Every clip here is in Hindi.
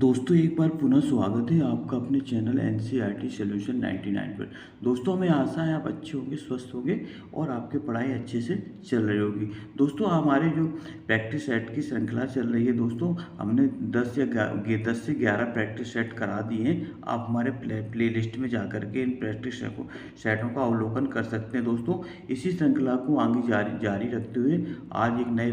दोस्तों एक बार पुनः स्वागत है आपका अपने चैनल एनसीईआरटी सॉल्यूशन 99 पर। दोस्तों हमें आशा है आप अच्छे होंगे, स्वस्थ होंगे और आपकी पढ़ाई अच्छे से चल रही होगी। दोस्तों हमारे जो प्रैक्टिस सेट की श्रृंखला चल रही है दोस्तों, हमने 10 से 11 प्रैक्टिस सेट करा दिए हैं। आप हमारे प्ले लिस्ट में जा कर के इन प्रैक्टिस सेटों का अवलोकन कर सकते हैं। दोस्तों इसी श्रृंखला को आगे जारी रखते हुए आज एक नए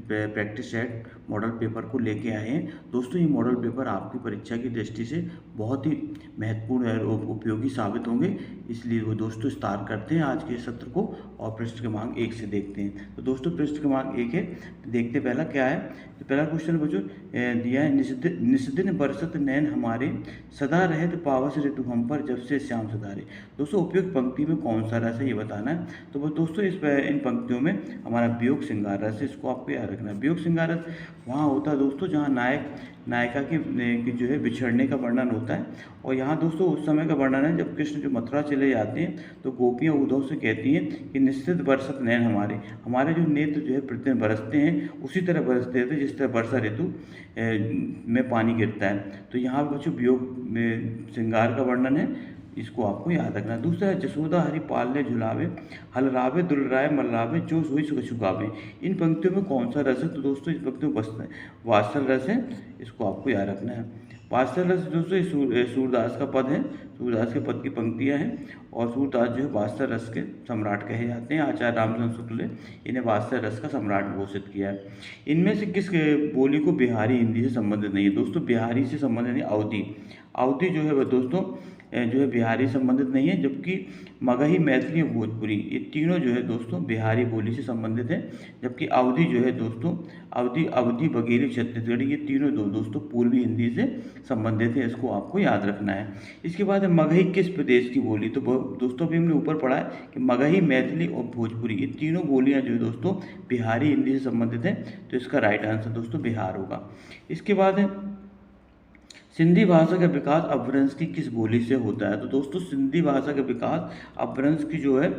प्रैक्टिस सेट मॉडल पेपर को लेके आए हैं। दोस्तों ये मॉडल पेपर आपकी परीक्षा की दृष्टि से बहुत ही महत्वपूर्ण और उपयोगी साबित होंगे, इसलिए वो दोस्तों स्टार्ट करते हैं आज के सत्र को और प्रश्न क्रमांक 1 से देखते हैं। तो दोस्तों प्रश्न क्रमांक 1 है, देखते पहला क्या है। तो पहला क्वेश्चन बच्चों दिया है, निस्दिन बरसत नैन हमारे, सदा रहत पावस ऋतु हम पर, जब से श्याम सदारे। दोस्तों उपयुक्त पंक्ति में कौन सा रस है ये बताना है। तो बस दोस्तों इन पंक्तियों में हमारा वियोग श्रृंगार रस है, इसको आपको याद रखना है। वियोग श्रृंगार रस वहाँ होता है दोस्तों जहाँ नायिका की जो है बिछड़ने का वर्णन होता है। और यहाँ दोस्तों उस समय का वर्णन है जब कृष्ण जो मथुरा चले जाते हैं तो गोपियाँ उद्धव से कहती हैं कि निश्चित बरसत नैन हमारे जो नेत्र जो है प्रतिदिन बरसते हैं, उसी तरह बरसते थे जिस तरह वर्षा ऋतु में पानी गिरता है। तो यहाँ पर बच्चों वियोग श्रृंगार का वर्णन है, इसको आपको याद रखना है। दूसरा है, जसोदा हरि पालने झुलावे, हलरावे दुलराय मल्लावे, जो सोई सुगावे। इन पंक्तियों में कौन सा रस है। तो दोस्तों इस पंक्तियों में वात्सल रस है, इसको आपको याद रखना है। वात्सल रस दोस्तों सूरदास का पद है, सूरदास के पद की पंक्तियां हैं और सूरदास जो है वात्सल रस के सम्राट कहे जाते हैं। आचार्य रामचंद्र शुक्ल ने इन्हें वात्सल रस का सम्राट घोषित किया है। इनमें से किस बोली को बिहारी हिंदी से संबंधित नहीं है। दोस्तों बिहारी से संबंधित नहीं, अवधी अवधी जो है वह दोस्तों जो है बिहारी संबंधित नहीं है, जबकि मगही, मैथिली और भोजपुरी ये तीनों जो है दोस्तों बिहारी बोली से संबंधित है। जबकि अवधी जो है दोस्तों अवधी बघेली छत्तीसगढ़ी ये तीनों दोस्तों पूर्वी हिंदी से संबंधित है, इसको आपको याद रखना है। इसके बाद है मगही किस प्रदेश की बोली। तो दोस्तों अभी हमने ऊपर पढ़ा है कि मगही, मैथिली और भोजपुरी ये तीनों बोलियाँ जो है दोस्तों बिहारी हिंदी से संबंधित है, तो इसका राइट आंसर दोस्तों बिहार होगा। इसके बाद है, सिंधी भाषा का विकास अपभ्रंश की किस बोली से होता है। तो दोस्तों सिंधी भाषा का विकास अपभ्रंश की जो है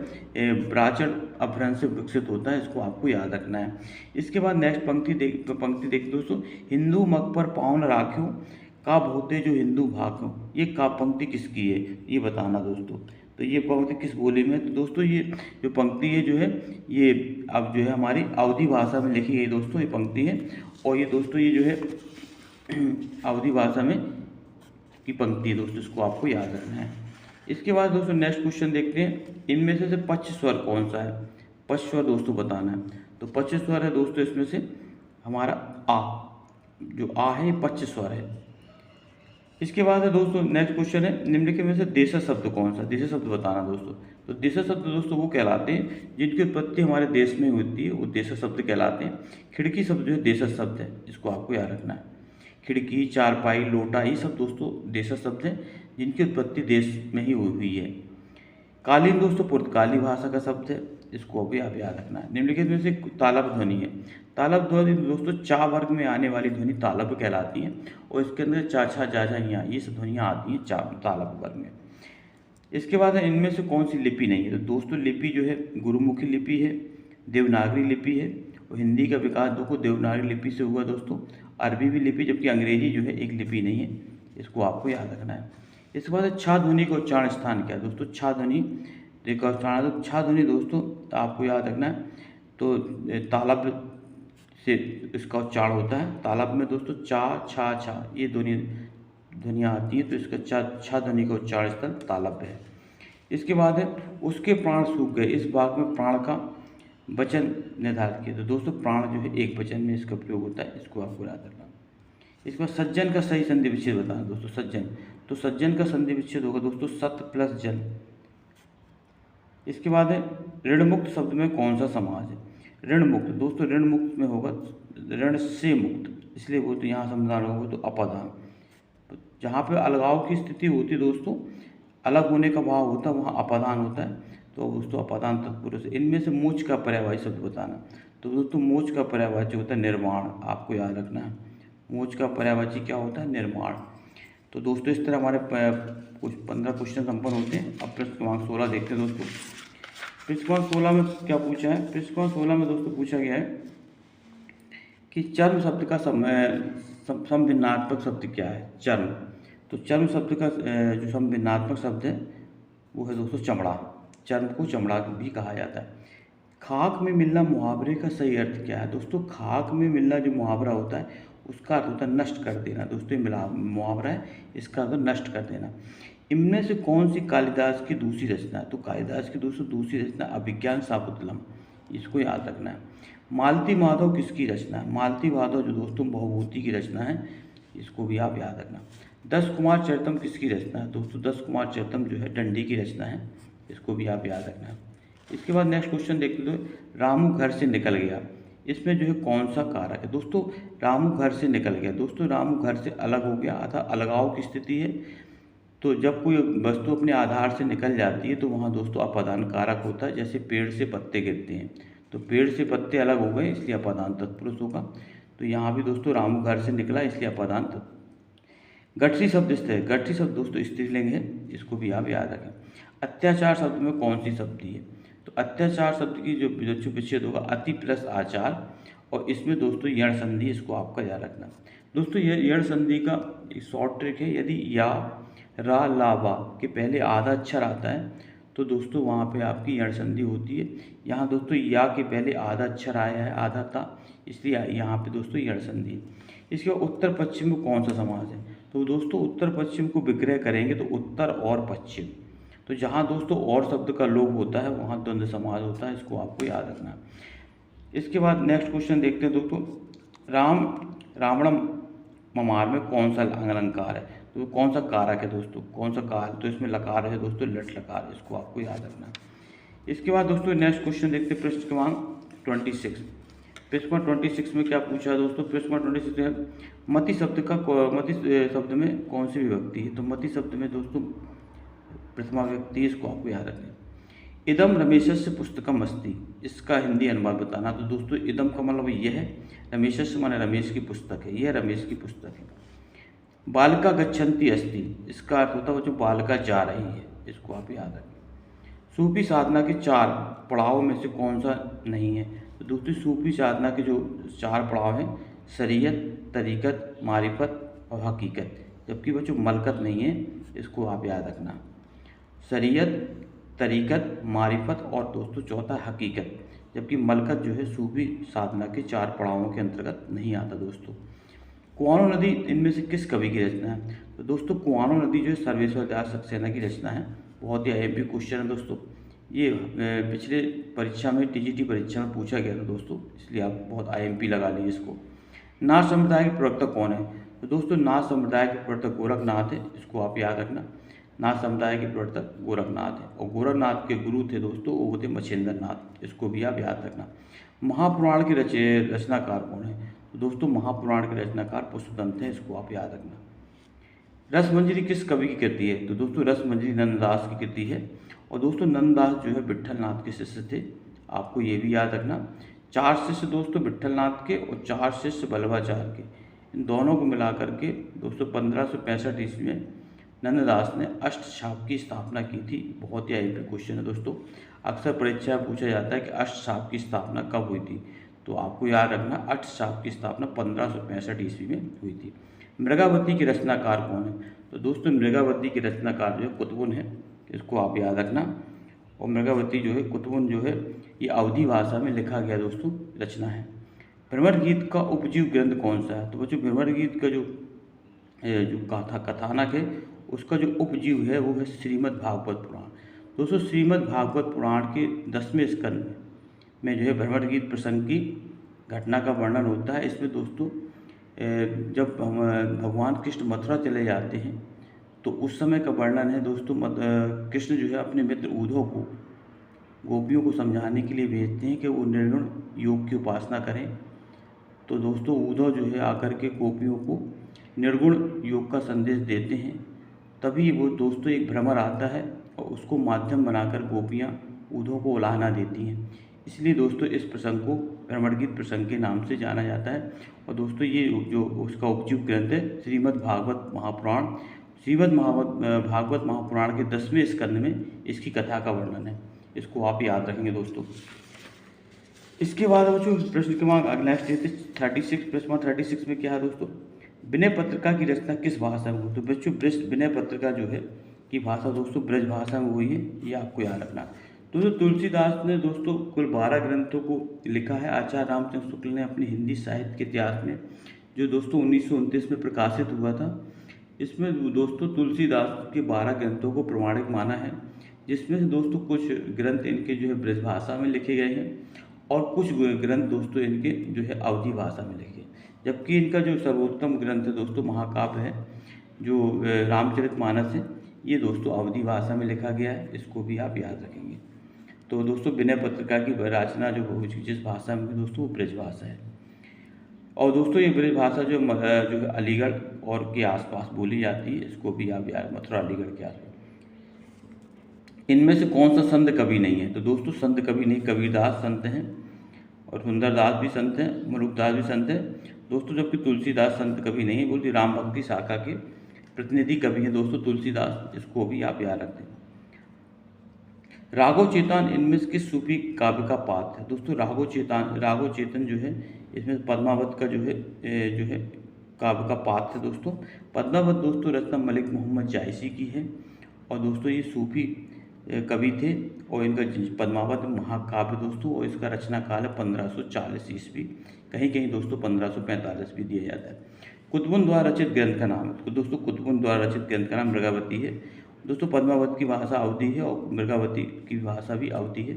प्राचीन अपभ्रंश से विकसित होता है, इसको आपको याद रखना है। इसके बाद नेक्स्ट पंक्ति देख दोस्तों, हिंदू मग पर पावन राख्यो, का भोते जो हिंदू भाख्यो। ये का पंक्ति किसकी है ये बताना दोस्तों। तो ये पंक्ति किस बोली में है। तो दोस्तों ये जो पंक्ति है जो है ये अब जो है हमारी अवधी भाषा में लिखी गई दोस्तों ये पंक्ति है। और ये दोस्तों ये जो है अवधी भाषा में की पंक्ति है दोस्तों, इसको आपको याद रखना है। इसके बाद दोस्तों नेक्स्ट क्वेश्चन देखते हैं, इनमें से पच्च स्वर कौन सा है। पच्च स्वर दोस्तों बताना है। तो पच्च स्वर है दोस्तों इसमें से हमारा आ, जो आ है ये पच्च स्वर है। इसके बाद है दोस्तों नेक्स्ट क्वेश्चन है, निम्नलिखित में से देशज शब्द कौन सा। देशज शब्द बताना दोस्तों। तो देशज शब्द दोस्तों वो कहलाते हैं जिनकी उत्पत्ति हमारे देश में होती है, वो देशज शब्द कहलाते हैं। खिड़की शब्द जो है देशज शब्द है, इसको आपको याद रखना है। खिड़की, चारपाई, लोटा ये सब दोस्तों देशज शब्द हैं जिनकी उत्पत्ति देश में ही हुई है। कालीन दोस्तों पुर्तगाली भाषा का शब्द है, इसको भी आप याद रखना है। निम्नलिखित में से तालब ध्वनि है। तालब ध्वनि दोस्तों चा वर्ग में आने वाली ध्वनि तालब कहलाती है और इसके अंदर चा छा जा जा या ये सब ध्वनियाँ आती हैं तालब वर्ग में। इसके बाद है, इनमें से कौन सी लिपि नहीं है। तो दोस्तों लिपि जो है गुरुमुखी लिपि है, देवनागरी लिपि है और हिंदी का विकास देखो देवनागरी लिपि से हुआ दोस्तों। अरबी भी लिपि, जबकि अंग्रेजी जो है एक लिपि नहीं है, इसको आपको याद रखना है। इसके बाद छा ध्वनि का उच्चारण स्थान क्या है। दोस्तों छा ध्वनि का उच्चारण, तो छा ध्वनि दोस्तों आपको याद रखना है। तो तालब से इसका उच्चारण होता है। तालब में दोस्तों चा छा छा ये ध्वनियाँ आती हैं, तो इसका छा ध्वनि का उच्चारण स्थल तालब है। इसके बाद है, उसके प्राण सूख गए, इस भाग में प्राण का वचन निर्धारित किया। तो दोस्तों प्राण जो है एक वचन में इसका प्रयोग होता है, इसको आपको याद रखना। इसके बाद सज्जन का सही संधि विच्छेद बताना दोस्तों। सज्जन, तो सज्जन का संधि विच्छेद होगा दोस्तों सत प्लस जन। इसके बाद है, ऋणमुक्त शब्द में कौन सा समास है। ऋणमुक्त दोस्तों ऋण मुक्त में होगा ऋण से मुक्त, इसलिए वो तो यहाँ समाधान होगा तो अपादान। तो जहाँ पे अलगाव की स्थिति होती है दोस्तों, अलग होने का भाव होता है, वहाँ अपादान होता है। तो दोस्तों अपादान तत्पुरुष। इनमें से मोच का पर्यायवाची शब्द बताना। तो दोस्तों मोच का पर्यायवाची होता है निर्माण, आपको याद रखना है। मोच का पर्यायवाची क्या होता है, निर्माण। तो दोस्तों इस तरह हमारे कुछ 15 क्वेश्चन संपन्न होते हैं। अब प्रश्न क्रमांक 16 देखते हैं दोस्तों। प्रश्न क्रमांक 16 में क्या पूछा है। प्रश्न क्रमांक 16 में दोस्तों पूछा गया है कि चर्म शब्द का समभिन्नात्मक शब्द क्या है? चर्म। तो चर्म शब्द का जो समभिन्नात्मक शब्द है वो है दोस्तों चमड़ा। चर्म को चमड़ा भी कहा जाता है। खाक में मिलना मुहावरे का सही अर्थ क्या है? दोस्तों खाक में मिलना जो मुहावरा होता है उसका अर्थ होता है नष्ट कर देना। दोस्तों ये मिला मुहावरा है, इसका अर्थ नष्ट कर देना। इनमें से कौन सी कालिदास की दूसरी रचना है? तो कालिदास की दोस्तों दूसरी रचना अभिज्ञान शाकुंतलम, इसको याद रखना है। मालती माधव किसकी रचना है? मालती माधव जो दोस्तों बहुभूति की रचना है, इसको भी आप याद रखना। दस कुमार चरितम किसकी रचना है? दोस्तों दस कुमार चरितम जो है दंडी की रचना है, इसको भी आप याद रखना। इसके बाद नेक्स्ट क्वेश्चन देख लो, रामू घर से निकल गया, इसमें जो है कौन सा कारक है? दोस्तों रामू घर से निकल गया। दोस्तों रामू घर से अलग हो गया अर्थात अलगाव की स्थिति है। तो जब कोई वस्तु अपने आधार से निकल जाती है तो वहाँ दोस्तों अपादान कारक होता है। जैसे पेड़ से पत्ते गिरते हैं, तो पेड़ से पत्ते अलग हो गए इसलिए अपादान तत्पुरुष होगा। तो यहाँ भी दोस्तों रामू घर से निकला इसलिए अपादान तत्पुरुष। गठरी शब्द स्थिर है। गठरी शब्द दोस्तों स्त्रीलिंग है, इसको भी आप याद रखें। अत्याचार शब्द में कौन सी शब्दी है? तो अत्याचार शब्द की जो विच्छेद होगा अति प्लस आचार, और इसमें दोस्तों यण संधि, इसको आपका याद रखना। दोस्तों ये यण संधि का शॉर्ट ट्रिक है। यदि या रा ला वा के पहले आधा अक्षर आता है तो दोस्तों वहाँ पे आपकी यण संधि होती है। यहाँ दोस्तों या के पहले आधा अक्षर आया है, आधा था, इसलिए यहाँ पे दोस्तों यण संधि है। इसके बाद उत्तर पश्चिम में कौन सा समास है? तो दोस्तों उत्तर पश्चिम को विग्रह करेंगे तो उत्तर और पश्चिम। तो जहाँ दोस्तों और शब्द का लोप होता है वहाँ द्वंद्व समास होता है, इसको आपको याद रखना। इसके बाद नेक्स्ट क्वेश्चन देखते हैं दोस्तों, रावणम ममार में कौन सा अलंकार है? तो कौन सा कारक है दोस्तों? कौन सा कार? तो इसमें लकार है दोस्तों, लट लकार, इसको आपको याद रखना। इसके बाद दोस्तों नेक्स्ट क्वेश्चन देखते हैं, पृष्ठ क्रमांक 26। पृष्ठ क्रमांक 26 में क्या पूछा है दोस्तों? पृष्ठ क्रमांक 26 में मति शब्द का मति शब्द में कौन सी विभक्ति है? तो मति शब्द में दोस्तों प्रथमा विभक्ति, इसको आपको याद रखना। इदम रमेशस्य पुस्तकम अस्ति, इसका हिंदी अनुवाद बताना। तो दोस्तों इदम का मतलब यह है, रमेशस्य माने रमेश की पुस्तक है, यह रमेश की पुस्तक है। बालिका गच्छन्ति अस्ति, इसका अर्थ होता है वो जो बालिका जा रही है, इसको आप याद रखें। सूफी साधना के 4 पड़ाव में से कौन सा नहीं है? तो दोस्तों सूफी साधना के जो 4 पड़ाव हैं, शरीयत, तरीकत, मारिफत और हकीकत, जबकि वो जो मलकत नहीं है, इसको आप याद रखना। शरीयत, तरीकत, मारिफत और दोस्तों चौथा हकीकत, जबकि मलकत जो है सूफी साधना के 4 पड़ावों के अंतर्गत नहीं आता दोस्तों। कुआनो नदी इनमें से किस कवि की रचना है? तो दोस्तों कुआनो नदी जो है सर्वेश्वर दयाल सक्सेना की रचना है। बहुत ही आईएमपी क्वेश्चन है दोस्तों, ये पिछले परीक्षा में टीजीटी परीक्षा में पूछा गया था दोस्तों, इसलिए आप बहुत आईएमपी लगा लीजिए इसको। नाथ संप्रदाय के प्रवर्तक कौन है? तो दोस्तों नाथ संप्रदाय के प्रवर्तक गोरखनाथ है, इसको आप याद रखना। नाथ समुदाय के प्रवर्तक गोरखनाथ है, और गोरखनाथ के गुरु थे दोस्तों वो थे मच्छिंद्र नाथ, इसको भी आप याद रखना। महापुराण के रचनाकार कौन है? तो दोस्तों महापुराण के रचनाकार पुष्पदंत हैं, इसको आप याद रखना। रसमंजरी किस कवि की कृति है? तो दोस्तों रसमंजरी नंददास की कृति है, और दोस्तों नंददास जो है विट्ठलनाथ के शिष्य थे, आपको ये भी याद रखना। 4 शिष्य दोस्तों विट्ठलनाथ के और 4 शिष्य बल्लभाचार्य के, इन दोनों को मिलाकर के दोस्तों 1565 ईस्वी में नंददास ने अष्टछाप की स्थापना की थी। बहुत ही आईएमपी क्वेश्चन है दोस्तों, अक्सर परीक्षा में पूछा जाता है कि अष्टछाप की स्थापना कब हुई थी? तो आपको याद रखना अष्टछाप की स्थापना 1565 ईस्वी में हुई थी। मृगावती के रचनाकार कौन है? तो दोस्तों मृगावती के रचनाकार जो है कुतुबुन है, इसको आप याद रखना। और मृगावती जो है कुतुबुन जो है ये अवधी भाषा में लिखा गया दोस्तों रचना है। भ्रमर गीत का उपजीव ग्रंथ कौन सा है? तो बच्चों भ्रमर गीत का जो कथानक है उसका जो उपजीव है वो है श्रीमद् भागवत पुराण। दोस्तों श्रीमद् भागवत पुराण के 10वें स्कंद में जो है भ्रमर गीत प्रसंग की घटना का वर्णन होता है। इसमें दोस्तों जब भगवान कृष्ण मथुरा चले जाते हैं तो उस समय का वर्णन है दोस्तों। कृष्ण जो है अपने मित्र उद्धव को गोपियों को समझाने के लिए भेजते हैं कि वो निर्गुण योग की उपासना करें। तो दोस्तों उद्धव जो है आकर के गोपियों को निर्गुण योग का संदेश देते हैं। तभी वो दोस्तों एक भ्रमर आता है और उसको माध्यम बनाकर गोपियाँ उद्धव को उलाहना देती हैं। इसलिए दोस्तों इस प्रसंग को भ्रमर गीत प्रसंग के नाम से जाना जाता है। और दोस्तों ये जो उसका उपजीव ग्रंथ है श्रीमद् भागवत महापुराण। श्रीमद् भागवत महापुराण के 10वें स्कंद में इसकी कथा का वर्णन है, इसको आप याद रखेंगे दोस्तों। इसके बाद जो प्रश्न क्रमांक नेक्स्ट 36 प्रश्न 36 में क्या है दोस्तों? विनय पत्रिका की रचना किस भाषा में हुई? तो बच्चों विनय पत्रिका जो है की भाषा दोस्तों ब्रज भाषा में हुई है, ये आपको याद रखना। तो तुलसीदास ने दोस्तों कुल 12 ग्रंथों को लिखा है। आचार्य रामचंद्र शुक्ल ने अपने हिंदी साहित्य के इतिहास में जो दोस्तों 1929 में प्रकाशित हुआ था, इसमें दोस्तों तुलसीदास के 12 ग्रंथों को प्रमाणिक माना है, जिसमें से दोस्तों कुछ ग्रंथ इनके जो है ब्रज भाषा में लिखे गए हैं और कुछ ग्रंथ दोस्तों इनके जो है अवधी भाषा में लिखे, जबकि इनका जो सर्वोत्तम ग्रंथ है दोस्तों महाकाव्य है जो रामचरितमानस है, ये दोस्तों अवधी भाषा में लिखा गया है, इसको भी आप याद रखेंगे। तो दोस्तों विनय पत्रिका की रचना जो हुई जिस भाषा में दोस्तों वो ब्रज भाषा है। और दोस्तों ये ब्रज भाषा जो है अलीगढ़ और के आसपास बोली जाती है, इसको भी आप याद, मथुरा अलीगढ़ के आसपास। इनमें से कौन सा संत कवि नहीं है? तो दोस्तों संत कवि नहीं, कबीरदास संत हैं और सुंदरदास भी संत हैं, मलुकदास भी संत हैं दोस्तों, जबकि तुलसीदास संत कवि नहीं है। बोलती राम भक्ति शाखा के प्रतिनिधि कवि हैं दोस्तों तुलसीदास, इसको भी आप याद रखते हैं। राघव चेतन इनमें से किस सूफी काव्य का पात्र है? दोस्तों राघव चेतन जो है इसमें पद्मावत का जो है काव्य का पात्र है दोस्तों। पद्मावत दोस्तों रचना मलिक मोहम्मद जायसी की है और दोस्तों ये सूफी कवि थे और इनका पद्मावत महाकाव्य दोस्तों, और इसका रचना काल है 1540 ईस्वी, कहीं कहीं दोस्तों 1545 भी दिया जाता है। कुतुबुन द्वारा रचित ग्रंथ का नाम है? तो दोस्तों कुतुबुन द्वारा रचित ग्रंथ का नाम मृगावती है दोस्तों। पद्मावत की भाषा अवधी है और मृगावती की भाषा भी अवधी है,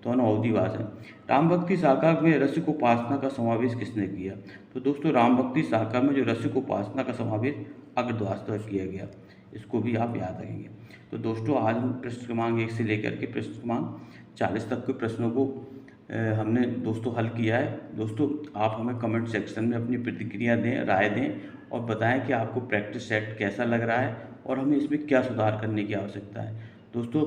दोनों अवधी भाषा है। राम भक्ति शाखा में रसिक उपासना का समावेश किसने किया? तो दोस्तों राम भक्ति शाखा में जो रसिक उपासना का समावेश अग्रद्वास द्वारा किया गया, इसको भी आप याद रखेंगे। तो दोस्तों आज हम पृष्ठ क्रमांक 1 से लेकर के पृष्ठ क्रमांक 40 तक के प्रश्नों को हमने दोस्तों हल किया है। दोस्तों आप हमें कमेंट सेक्शन में अपनी प्रतिक्रिया दें, राय दें और बताएं कि आपको प्रैक्टिस सेट कैसा लग रहा है और हमें इसमें क्या सुधार करने की आवश्यकता है। दोस्तों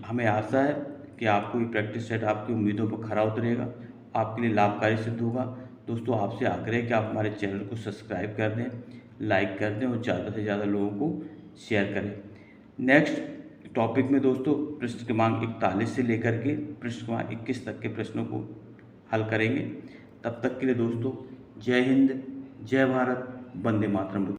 हमें आशा है कि आपको ये प्रैक्टिस सेट आपकी उम्मीदों पर खरा उतरेगा, आपके लिए लाभकारी सिद्ध होगा। दोस्तों आपसे आग्रह है कि आप हमारे चैनल को सब्सक्राइब कर दें, लाइक कर दें और ज़्यादा से ज़्यादा लोगों को शेयर करें। नेक्स्ट टॉपिक में दोस्तों पृष्ठ क्रमांक 41 से लेकर के पृष्ठ क्रमांक 21 तक के प्रश्नों को हल करेंगे। तब तक के लिए दोस्तों जय हिंद, जय भारत, वंदे मातरम।